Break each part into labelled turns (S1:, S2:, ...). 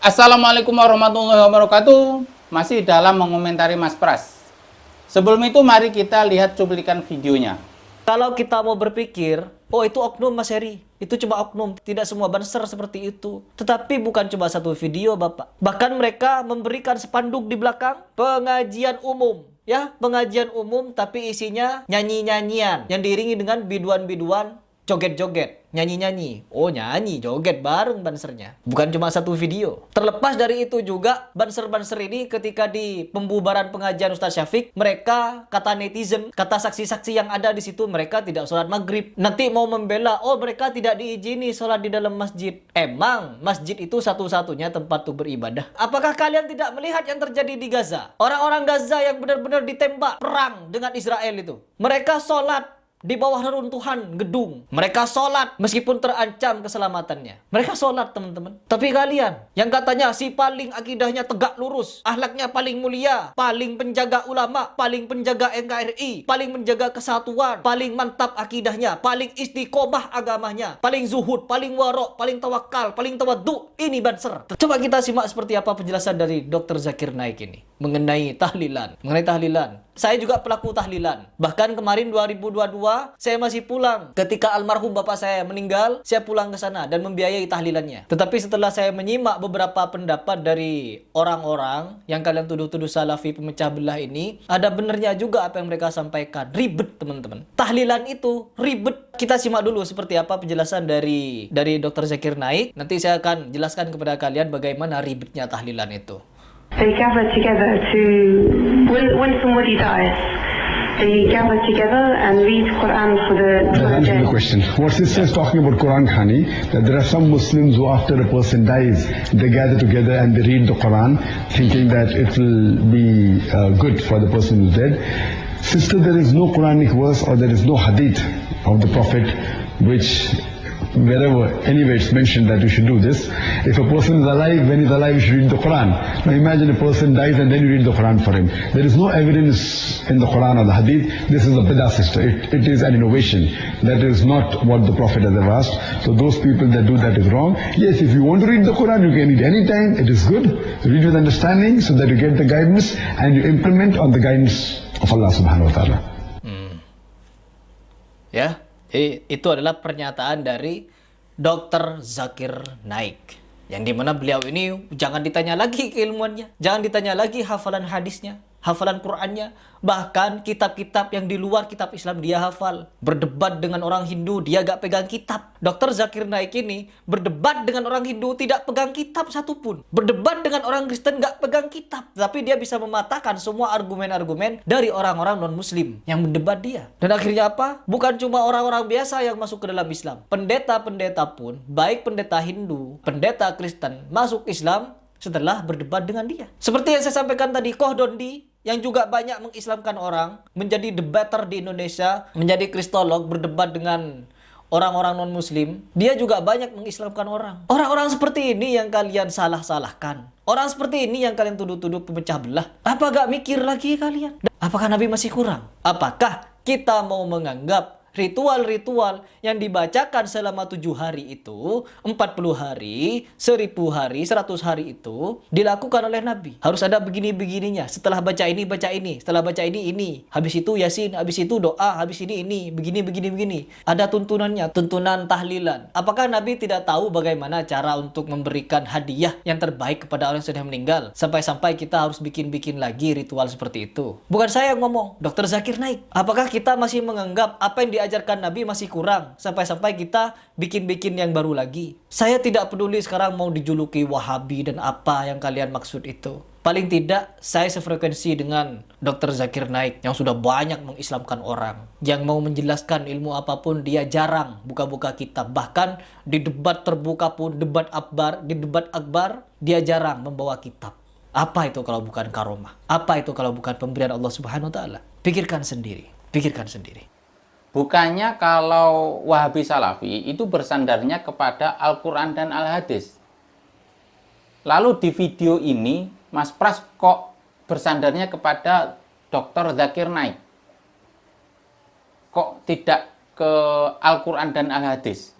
S1: Assalamualaikum warahmatullahi wabarakatuh. Masih dalam mengomentari Mas Pras. Sebelum itu mari kita lihat cuplikan videonya.
S2: Kalau kita mau berpikir, oh itu oknum Mas Heri, itu cuma oknum, tidak semua banser seperti itu. Tetapi bukan cuma satu video Bapak. Bahkan mereka memberikan spanduk di belakang, pengajian umum. Ya, pengajian umum tapi isinya nyanyi-nyanyian yang diiringi dengan biduan-biduan, joget-joget, nyanyi-nyanyi. Oh nyanyi, joget bareng bansernya. Bukan cuma satu video. Terlepas dari itu juga, banser-banser ini ketika di pembubaran pengajian Ustaz Syafiq, mereka, kata netizen, kata saksi-saksi yang ada di situ, mereka tidak sholat maghrib. Nanti mau membela, oh mereka tidak diizini sholat di dalam masjid. Emang masjid itu satu-satunya tempat untuk beribadah? Apakah kalian tidak melihat yang terjadi di Gaza? Orang-orang Gaza yang benar-benar ditembak perang dengan Israel itu. Mereka sholat di bawah reruntuhan gedung. Mereka sholat meskipun terancam keselamatannya. Mereka sholat teman-teman. Tapi kalian yang katanya si paling akidahnya tegak lurus, akhlaknya paling mulia, paling penjaga ulama, paling penjaga NKRI, paling menjaga kesatuan, paling mantap akidahnya, paling istiqomah agamanya, paling zuhud, paling warok, paling tawakal, paling tawaddu. Ini banser. Coba kita simak seperti apa penjelasan dari Dr. Zakir Naik ini mengenai tahlilan. Saya juga pelaku tahlilan. Bahkan kemarin 2022 saya masih pulang. Ketika almarhum bapak saya meninggal, saya pulang ke sana dan membiayai tahlilannya. Tetapi setelah saya menyimak beberapa pendapat dari orang-orang yang kalian tuduh-tuduh salafi pemecah belah ini, ada benernya juga apa yang mereka sampaikan. Ribet teman-teman. Tahlilan itu ribet. Kita simak dulu seperti apa penjelasan dari Dr. Zakir Naik. Nanti saya akan jelaskan kepada kalian bagaimana ribetnya tahlilan itu.
S3: They gather together to, when somebody dies, they gather together and read Quran for the
S4: Answer the question. What sister is talking about Quran Khani, that there are some Muslims who after a person dies, they gather together and they read the Quran, thinking that it will be good for the person who's dead. Sister, there is no Quranic verse or there is no hadith of the Prophet which wherever, anywhere it's mentioned that you should do this. If a person is alive, when he's alive, you should read the Quran. Now imagine a person dies and then you read the Quran for him. There is no evidence in the Quran or the Hadith. This is a bidah sister. It is an innovation. That is not what the Prophet has ever asked. So those people that do that is wrong. Yes, if you want to read the Quran, you can read anytime. It is good. Read with understanding so that you get the guidance and you implement on the guidance of Allah subhanahu wa ta'ala.
S2: Ya, itu adalah pernyataan dari Dr. Zakir Naik. Yang dimana beliau ini jangan ditanya lagi keilmuannya, jangan ditanya lagi hafalan hadisnya, hafalan Qur'annya, bahkan kitab-kitab yang di luar kitab Islam dia hafal. Berdebat dengan orang Hindu, dia gak pegang kitab. Dr. Zakir Naik ini berdebat dengan orang Hindu, tidak pegang kitab satupun. Berdebat dengan orang Kristen, gak pegang kitab. Tapi dia bisa mematahkan semua argumen-argumen dari orang-orang non-muslim yang mendebat dia. Dan akhirnya apa? Bukan cuma orang-orang biasa yang masuk ke dalam Islam. Pendeta-pendeta pun, baik pendeta Hindu, pendeta Kristen, masuk Islam setelah berdebat dengan dia. Seperti yang saya sampaikan tadi, Koh Dondi yang juga banyak mengislamkan orang, menjadi debater di Indonesia, menjadi kristolog, berdebat dengan orang-orang non-muslim, dia juga banyak mengislamkan orang. Orang-orang seperti ini yang kalian salah-salahkan. Orang seperti ini yang kalian tuduh-tuduh pemecah belah. Apa gak mikir lagi kalian? Apakah Nabi masih kurang? Apakah kita mau menganggap ritual-ritual yang dibacakan selama 7 hari itu, 40 hari, 1000 hari, 100 hari itu dilakukan oleh Nabi. Harus ada begini-begininya. Setelah baca ini, setelah baca ini. Habis itu Yasin, habis itu doa, habis ini, begini. Ada tuntunannya, tuntunan tahlilan. Apakah Nabi tidak tahu bagaimana cara untuk memberikan hadiah yang terbaik kepada orang yang sudah meninggal? Sampai-sampai kita harus bikin-bikin lagi ritual seperti itu. Bukan saya yang ngomong, Dr. Zakir Naik. Apakah kita masih menganggap apa yang diajarkan Nabi masih kurang sampai-sampai kita bikin-bikin yang baru lagi? Saya tidak peduli sekarang mau dijuluki Wahabi dan apa yang kalian maksud itu. Paling tidak saya sefrekuensi dengan Dr. Zakir Naik yang sudah banyak mengislamkan orang. Yang mau menjelaskan ilmu apapun dia jarang buka-buka kitab. Bahkan di debat terbuka pun, di debat akbar dia jarang membawa kitab. Apa itu kalau bukan karomah? Apa itu kalau bukan pemberian Allah Subhanahu wa taala? Pikirkan sendiri.
S1: Bukannya kalau Wahabi Salafi itu bersandarnya kepada Al-Quran dan Al-Hadis. Lalu di video ini, Mas Pras kok bersandarnya kepada Dr. Zakir Naik? Kok tidak ke Al-Quran dan Al-Hadis?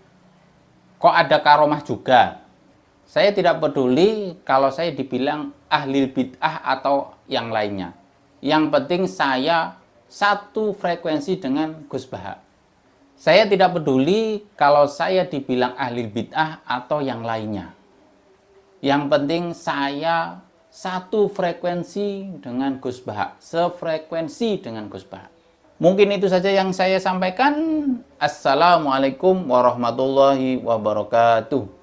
S1: Kok ada karomah juga? Saya tidak peduli kalau saya dibilang ahli bid'ah atau yang lainnya. Yang penting saya satu frekuensi dengan Gus Baha. Saya tidak peduli kalau saya dibilang ahli bid'ah atau yang lainnya. Yang penting saya satu frekuensi dengan Gus Baha, sefrekuensi dengan Gus Baha. Mungkin itu saja yang saya sampaikan. Assalamualaikum warahmatullahi wabarakatuh.